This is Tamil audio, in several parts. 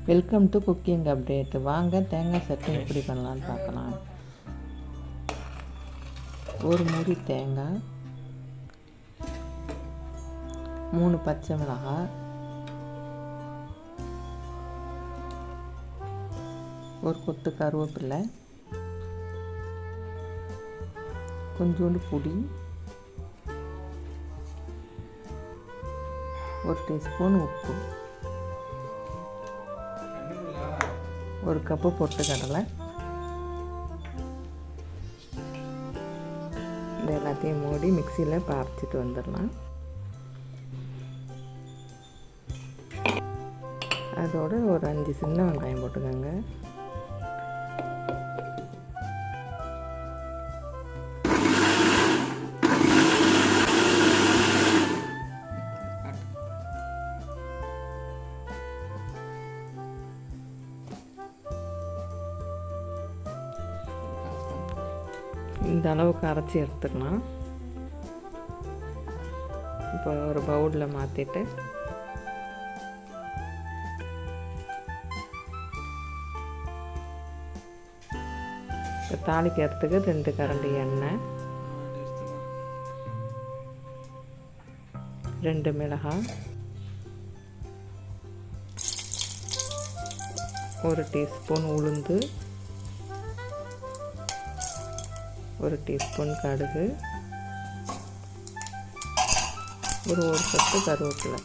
Welcome to cooking update. வாங்க தேங்காய் சட்னி எப்படி பண்ணலான்னு பார்க்கலாம். ஒரு மூடி தேங்காய், 3 பச்சை மிளகாய், ஒரு கொத்து கருவேப்பிலை, கொஞ்சோண்டு புளி, ஒரு டீஸ்பூன் உப்பு, ஒரு கப்பு பொட்டுக்கடலை. இது எல்லாத்தையும் மூடி மிக்சியில் அரைச்சிட்டு வந்துடலாம். அதோட ஒரு 5 சின்ன வெங்காயம் போட்டுக்கோங்க. இந்த அளவுக்கு அரைச்சி எடுத்துக்கலாம். இப்போ ஒரு பவுலில் மாற்றிட்டு இப்போ தாளிக்கிறதுக்கு 2 கரண்டி எண்ணெய், 2 மிளகாய், 1 டீஸ்பூன் உளுந்து, 1 டீஸ்பூன் கடுகு, ஒரு கப்பு கருவேப்பிலை.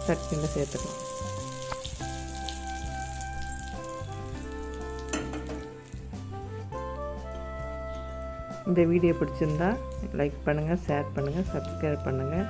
சட்னியில் சேர்த்துக்கலாம். இந்த வீடியோ பிடிச்சிருந்தா லைக் பண்ணுங்கள், ஷேர் பண்ணுங்கள், சப்ஸ்கிரைப் பண்ணுங்கள்.